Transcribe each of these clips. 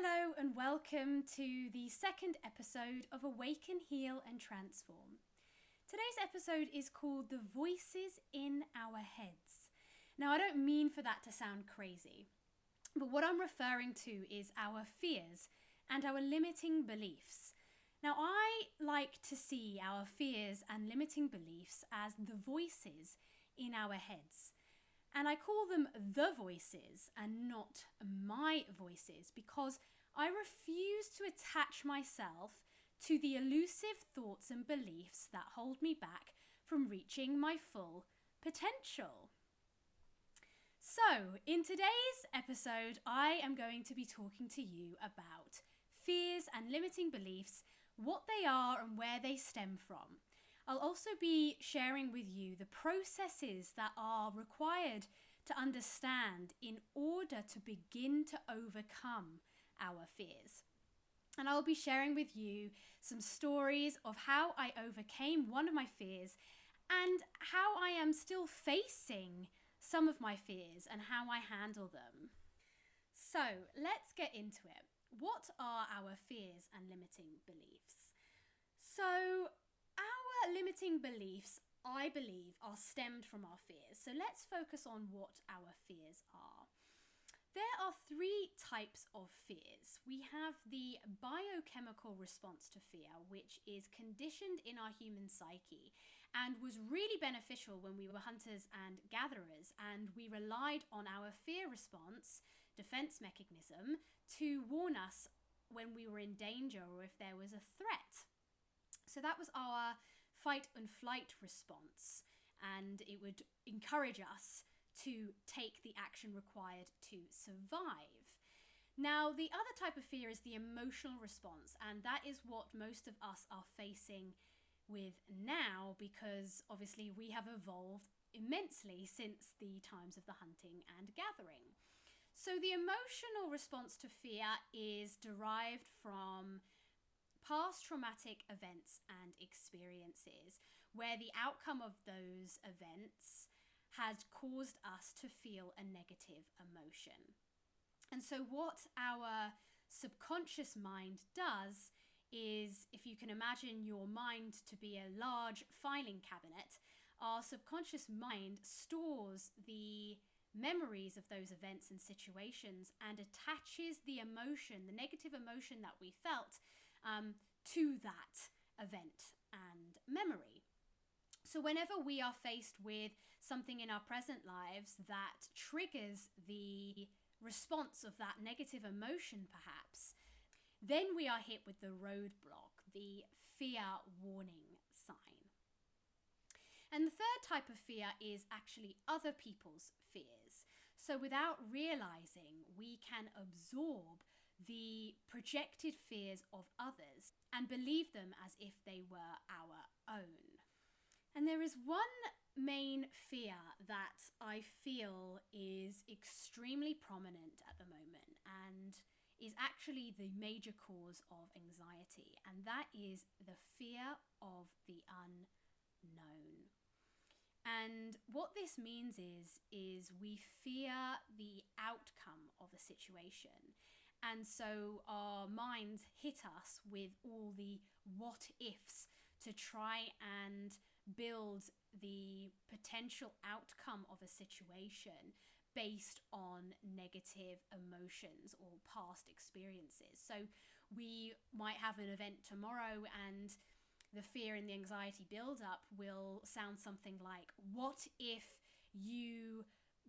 Hello and welcome to the second episode of Awaken, Heal and Transform. Today's episode is called The Voices in Our Heads. Now, I don't mean for that to sound crazy, but what I'm referring to is our fears and our limiting beliefs. Now, I like to see our fears and limiting beliefs as the voices in our heads. And I call them the voices and not my voices because I refuse to attach myself to the elusive thoughts and beliefs that hold me back from reaching my full potential. So, in today's episode, I am going to be talking to you about fears and limiting beliefs, what they are and where they stem from. I'll also be sharing with you the processes that are required to understand in order to begin to overcome our fears. And I'll be sharing with you some stories of how I overcame one of my fears and how I am still facing some of my fears and how I handle them. So let's get into it. What are our fears and limiting beliefs? So our limiting beliefs, I believe, are stemmed from our fears. So let's focus on what our fears are. There are three types of fears. We have the biochemical response to fear, which is conditioned in our human psyche and was really beneficial when we were hunters and gatherers, and we relied on our fear response, defense mechanism, to warn us when we were in danger or if there was a threat. So that was our fight and flight response, and it would encourage us to take the action required to survive. Now, the other type of fear is the emotional response, and that is what most of us are facing with now because obviously we have evolved immensely since the times of the hunting and gathering. So the emotional response to fear is derived from past traumatic events and experiences where the outcome of those events has caused us to feel a negative emotion. And so what our subconscious mind does is, if you can imagine your mind to be a large filing cabinet, our subconscious mind stores the memories of those events and situations and attaches the emotion, the negative emotion that we felt, to that event and memory. So whenever we are faced with something in our present lives that triggers the response of that negative emotion perhaps, then we are hit with the roadblock, the fear warning sign. And the third type of fear is actually other people's fears. So without realizing, we can absorb the projected fears of others and believe them as if they were our own. And there is one main fear that I feel is extremely prominent at the moment and is actually the major cause of anxiety, and that is the fear of the unknown. And what this means is we fear the outcome of a situation. And so our minds hit us with all the what ifs to try and build the potential outcome of a situation based on negative emotions or past experiences. So we might have an event tomorrow and the fear and the anxiety build-up will sound something like, what if you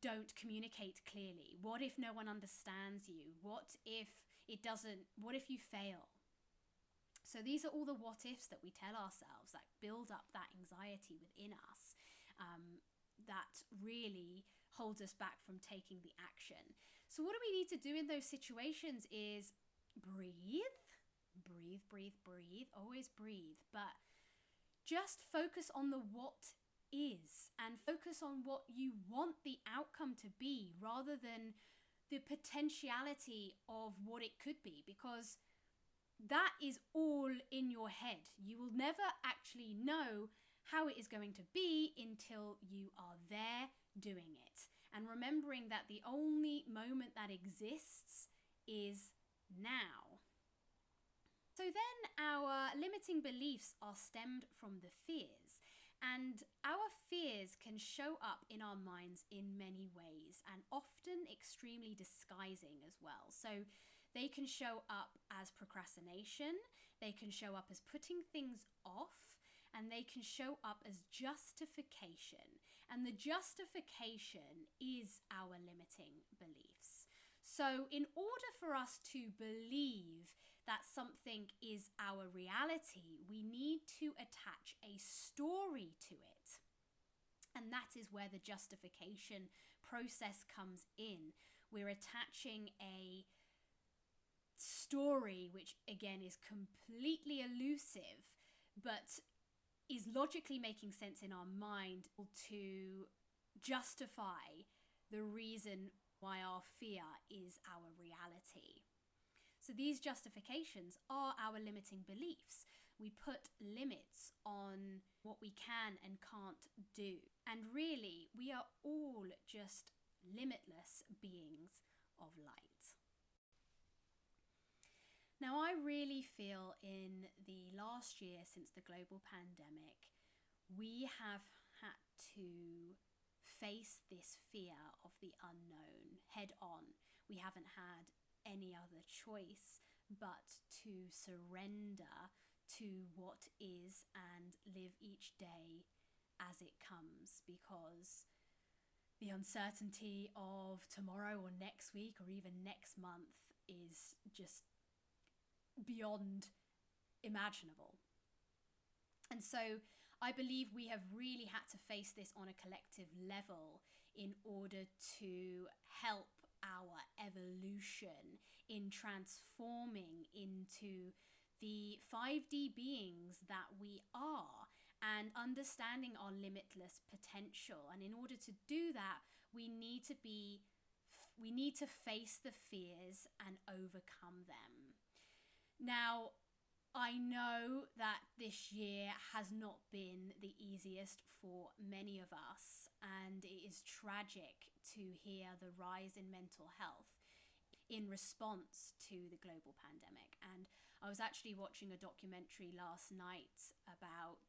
don't communicate clearly? What if no one understands you? What if you fail? So these are all the what ifs that we tell ourselves that build up that anxiety within us, that really holds us back from taking the action. So what do we need to do in those situations is breathe, always breathe, but just focus on the what is and focus on what you want the outcome to be rather than the potentiality of what it could be, because that is all in your head. You will never actually know how it is going to be until you are there doing it. And remembering that the only moment that exists is now. So then our limiting beliefs are stemmed from the fears, and our fears can show up in our minds in many ways and often extremely disguising as well. So they can show up as procrastination, they can show up as putting things off, and they can show up as justification. And the justification is our limiting beliefs. So in order for us to believe that something is our reality, we need to attach a story to it. And that is where the justification process comes in. We're attaching a story, which again is completely elusive, but is logically making sense in our mind to justify the reason why our fear is our reality. So these justifications are our limiting beliefs. We put limits on what we can and can't do. And really, we are all just limitless beings of light. Now, I really feel in the last year since the global pandemic, we have had to face this fear of the unknown head on. We haven't had any other choice but to surrender to what is and live each day as it comes, because the uncertainty of tomorrow or next week or even next month is just beyond imaginable. And so I believe we have really had to face this on a collective level in order to help our evolution in transforming into the 5D beings that we are and understanding our limitless potential. And in order to do that, we need to face the fears and overcome them. Now, I know that this year has not been the easiest for many of us, and it is tragic to hear the rise in mental health in response to the global pandemic. And I was actually watching a documentary last night about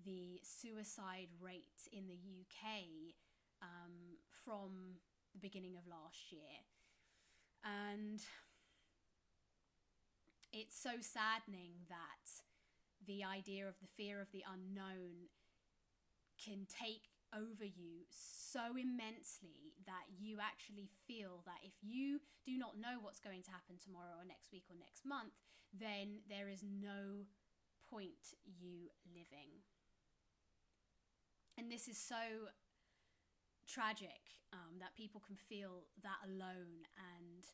the suicide rate in the UK from the beginning of last year. And it's so saddening that the idea of the fear of the unknown can take over you so immensely that you actually feel that if you do not know what's going to happen tomorrow or next week or next month, then there is no point you living. And this is so tragic that people can feel that alone and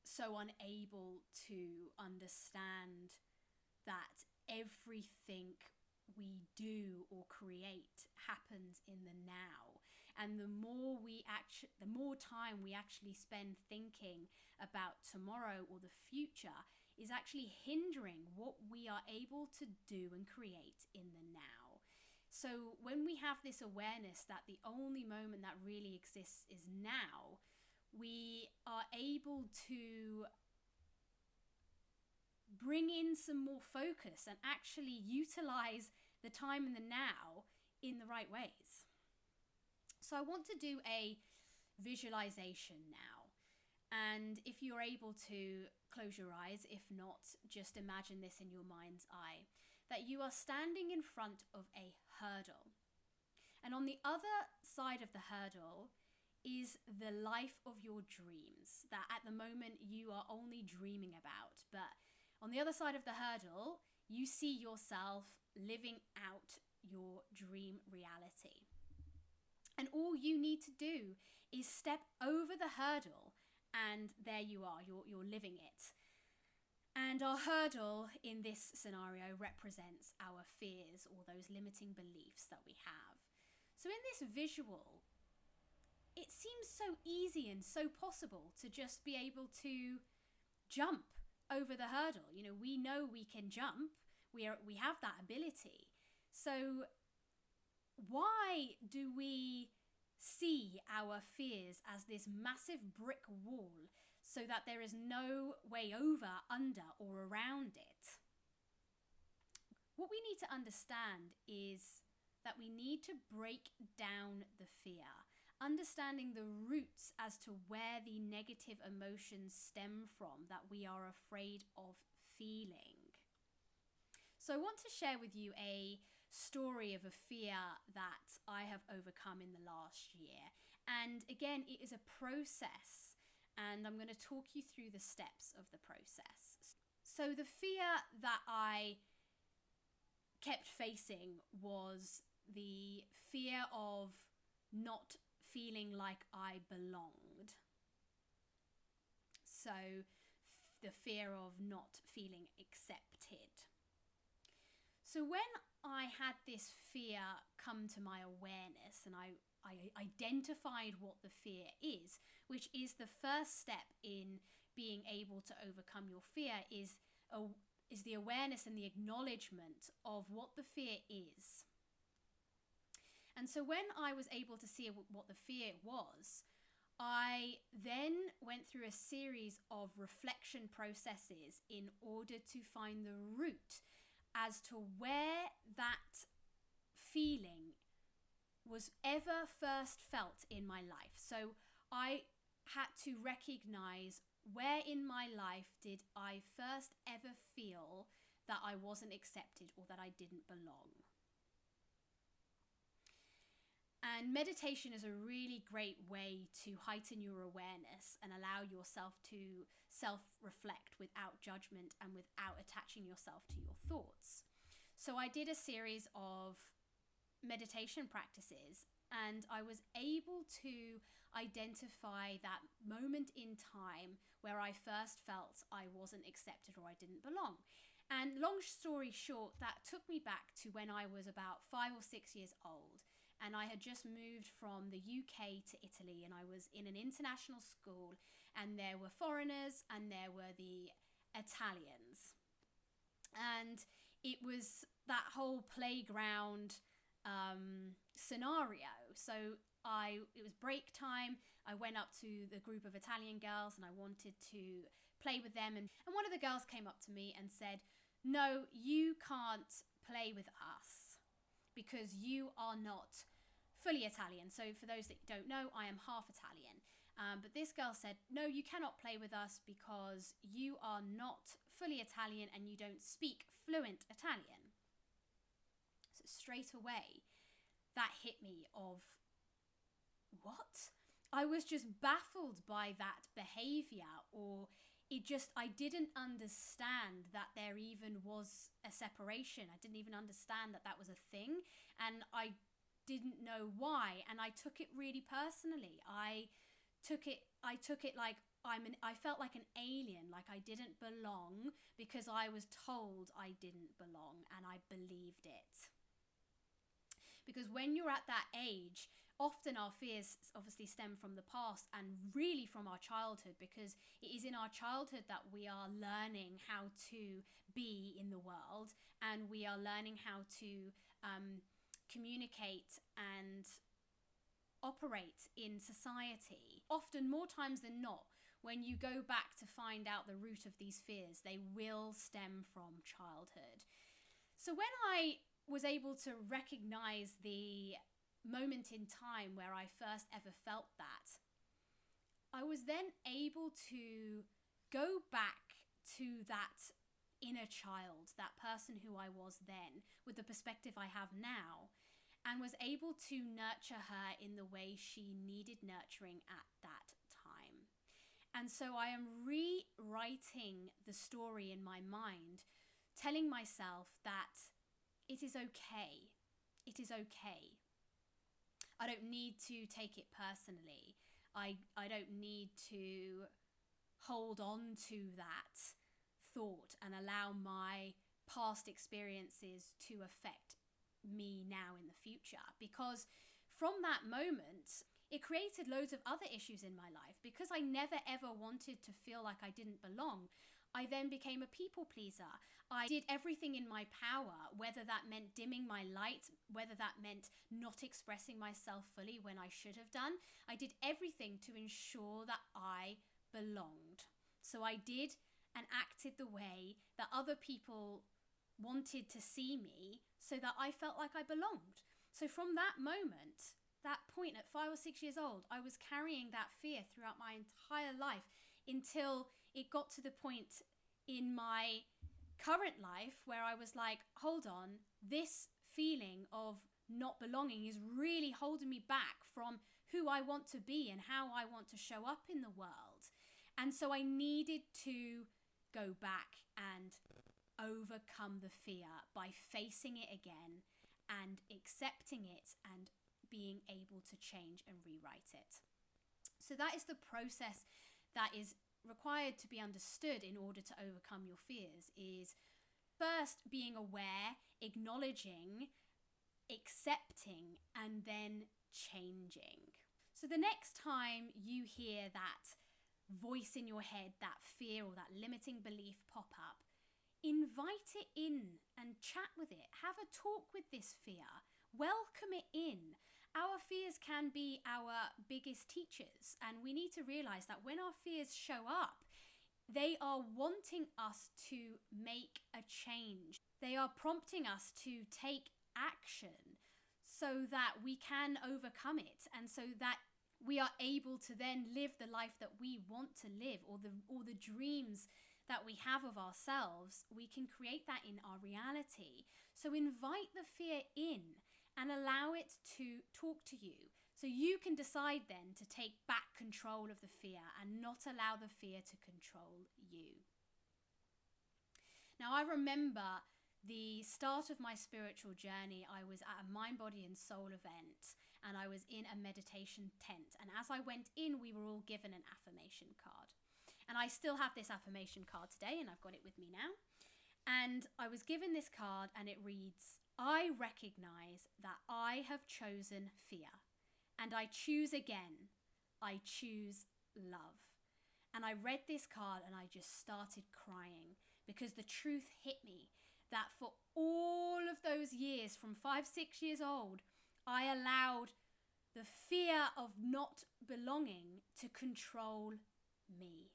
so unable to understand that everything we do or create happens in the now. And the more time we actually spend thinking about tomorrow or the future is actually hindering what we are able to do and create in the now. So when we have this awareness that the only moment that really exists is now, we are able to bring in some more focus and actually utilize the time in the now in the right ways. So I want to do a visualization now. And if you're able to close your eyes, if not, just imagine this in your mind's eye, that you are standing in front of a hurdle. And on the other side of the hurdle is the life of your dreams that at the moment you are only dreaming about. But on the other side of the hurdle, you see yourself living out your dream reality. And all you need to do is step over the hurdle and there you are, you're living it. And our hurdle in this scenario represents our fears or those limiting beliefs that we have. So in this visual, it seems so easy and so possible to just be able to jump over the hurdle. You know we can jump. We have that ability. So why do we see our fears as this massive brick wall so that there is no way over, under, or around it. What we need to understand is that we need to break down the fear, understanding the roots as to where the negative emotions stem from that we are afraid of feeling. So I want to share with you a story of a fear that I have overcome in the last year. And again, it is a process, and I'm going to talk you through the steps of the process. So the fear that I kept facing was the fear of not feeling like I belonged. So the fear of not feeling accepted. So when I had this fear come to my awareness and I identified what the fear is, which is the first step in being able to overcome your fear, is the awareness and the acknowledgement of what the fear is. And so when I was able to see what the fear was, I then went through a series of reflection processes in order to find the root as to where that feeling was ever first felt in my life. So I had to recognize, where in my life did I first ever feel that I wasn't accepted or that I didn't belong? And meditation is a really great way to heighten your awareness and allow yourself to self-reflect without judgment and without attaching yourself to your thoughts. So I did a series of meditation practices, and I was able to identify that moment in time where I first felt I wasn't accepted or I didn't belong. And long story short, that took me back to when I was about 5 or 6 years old. And I had just moved from the UK to Italy, and I was in an international school, and there were foreigners and there were the Italians. And it was that whole playground scenario. So it was break time. I went up to the group of Italian girls and I wanted to play with them. And one of the girls came up to me and said, "No, you can't play with us because you are not fully Italian." So for those that don't know, I am half Italian. But this girl said, "No, you cannot play with us because you are not fully Italian and you don't speak fluent Italian." So straight away, that hit me of, what? I was just baffled by that behavior, or I didn't understand that there even was a separation. I didn't even understand that that was a thing, and I didn't know why, and I took it really personally. I took it like I felt like an alien, like I didn't belong because I was told I didn't belong, and I believed it. Because when you're at that age, often our fears obviously stem from the past and really from our childhood, because it is in our childhood that we are learning how to be in the world, and we are learning how to communicate and operate in society. Often, more times than not, when you go back to find out the root of these fears, they will stem from childhood. So when I was able to recognize the moment in time where I first ever felt that, I was then able to go back to that inner child, that person who I was then, with the perspective I have now, and was able to nurture her in the way she needed nurturing at that time. And so I am rewriting the story in my mind, telling myself that it is okay. It is okay. I don't need to take it personally. I don't need to hold on to that thought and allow my past experiences to affect me now in the future, because from that moment it created loads of other issues in my life. Because I never ever wanted to feel like I didn't belong, I then became a people pleaser. I did everything in my power, whether that meant dimming my light, whether that meant not expressing myself fully when I should have done. I did everything to ensure that I belonged. So I did and acted the way that other people wanted to see me so that I felt like I belonged. So from that moment, that point at 5 or 6 years old, I was carrying that fear throughout my entire life until it got to the point in my current life where I was like, hold on, this feeling of not belonging is really holding me back from who I want to be and how I want to show up in the world. And so I needed to go back and overcome the fear by facing it again and accepting it and being able to change and rewrite it. So that is the process that is required to be understood in order to overcome your fears, is first being aware, acknowledging, accepting, and then changing. So the next time you hear that voice in your head, that fear or that limiting belief pop up, invite it in and chat with it. Have a talk with this fear. Welcome it in. Our fears can be our biggest teachers, and we need to realize that when our fears show up, they are wanting us to make a change. They are prompting us to take action so that we can overcome it, and so that we are able to then live the life that we want to live, or the dreams that we have of ourselves. We can create that in our reality. So invite the fear in and allow it to talk to you, so you can decide then to take back control of the fear and not allow the fear to control you. Now, I remember the start of my spiritual journey. I was at a Mind, Body and Soul event, and I was in a meditation tent. And as I went in, we were all given an affirmation card. And I still have this affirmation card today, and I've got it with me now. And I was given this card, and it reads, I recognize that I have chosen fear, and I choose again. I choose love. And I read this card and I just started crying, because the truth hit me that for all of those years, from 5, 6 years old, I allowed the fear of not belonging to control me.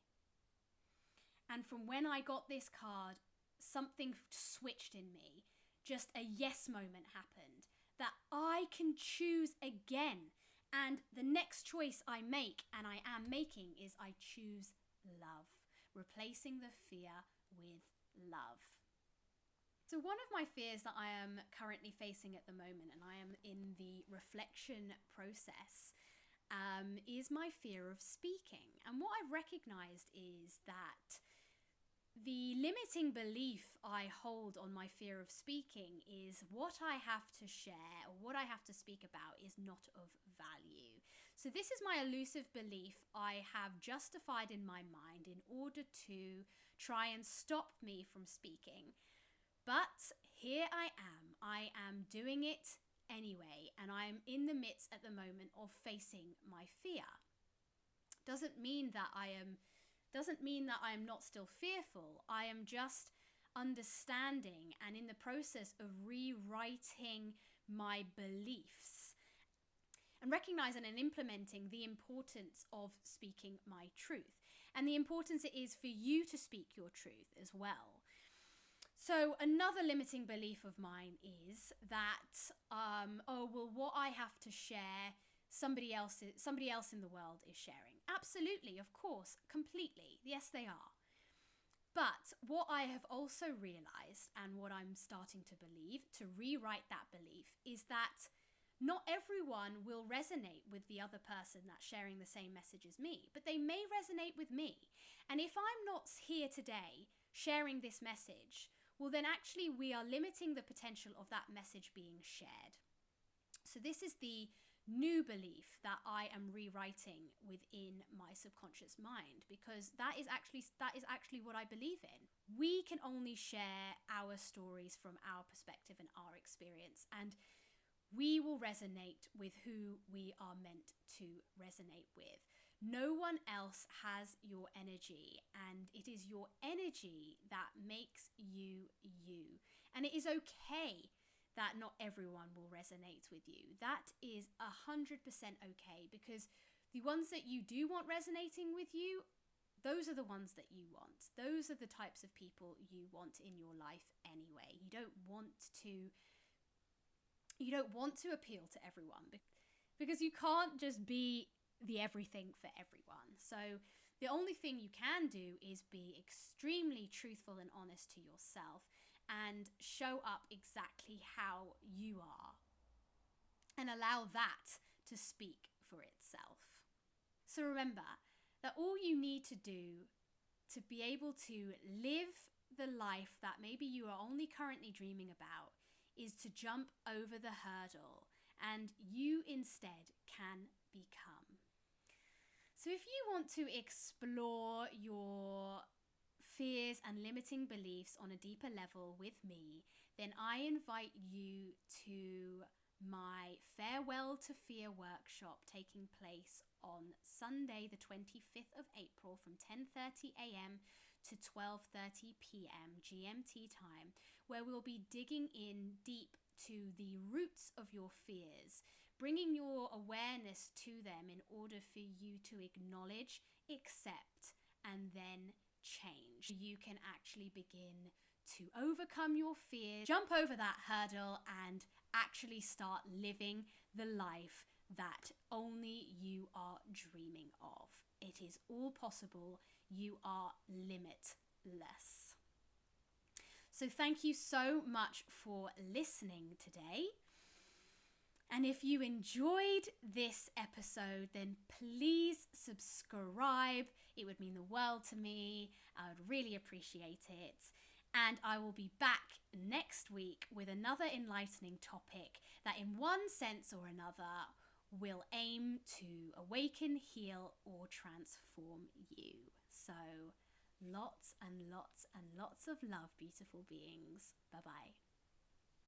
And from when I got this card, something switched in me. Just a yes moment happened, that I can choose again. And the next choice I make, and I am making, is I choose love, replacing the fear with love. So one of my fears that I am currently facing at the moment, and I am in the reflection process, is my fear of speaking. And what I've recognized is that the limiting belief I hold on my fear of speaking is what I have to share or what I have to speak about is not of value. So this is my elusive belief I have justified in my mind in order to try and stop me from speaking. But here I am doing it anyway, and I am in the midst at the moment of facing my fear. Doesn't mean that I am not still fearful. I am just understanding and in the process of rewriting my beliefs and recognizing and implementing the importance of speaking my truth and the importance it is for you to speak your truth as well. So another limiting belief of mine is that, what I have to share, somebody else in the world is sharing. Absolutely, of course, completely. Yes, they are. But what I have also realized, and what I'm starting to believe, to rewrite that belief, is that not everyone will resonate with the other person that's sharing the same message as me, but they may resonate with me. And if I'm not here today sharing this message, well, then actually we are limiting the potential of that message being shared. So this is the new belief that I am rewriting within my subconscious mind, because that is actually what I believe in. We can only share our stories from our perspective and our experience, and we will resonate with who we are meant to resonate with. No one else has your energy, and it is your energy that makes you you. And it is okay that not everyone will resonate with you. That is 100% okay, because the ones that you do want resonating with you, those are the ones that you want. Those are the types of people you want in your life anyway. You don't want to appeal to everyone, because you can't just be the everything for everyone. So the only thing you can do is be extremely truthful and honest to yourself and show up exactly how you are and allow that to speak for itself. So remember that all you need to do to be able to live the life that maybe you are only currently dreaming about is to jump over the hurdle, and you instead can become. So if you want to explore your fears and limiting beliefs on a deeper level with me, then I invite you to my Farewell to Fear workshop taking place on Sunday the 25th of April from 10:30 a.m. to 12:30 p.m. GMT time, where we'll be digging in deep to the roots of your fears, bringing your awareness to them in order for you to acknowledge, accept, and then change. You can actually begin to overcome your fears, jump over that hurdle, and actually start living the life that only you are dreaming of. It is all possible. You are limitless. So thank you so much for listening today. And if you enjoyed this episode, then please subscribe. It would mean the world to me. I would really appreciate it. And I will be back next week with another enlightening topic that in one sense or another will aim to awaken, heal, or transform you. So lots and lots and lots of love, beautiful beings. Bye-bye.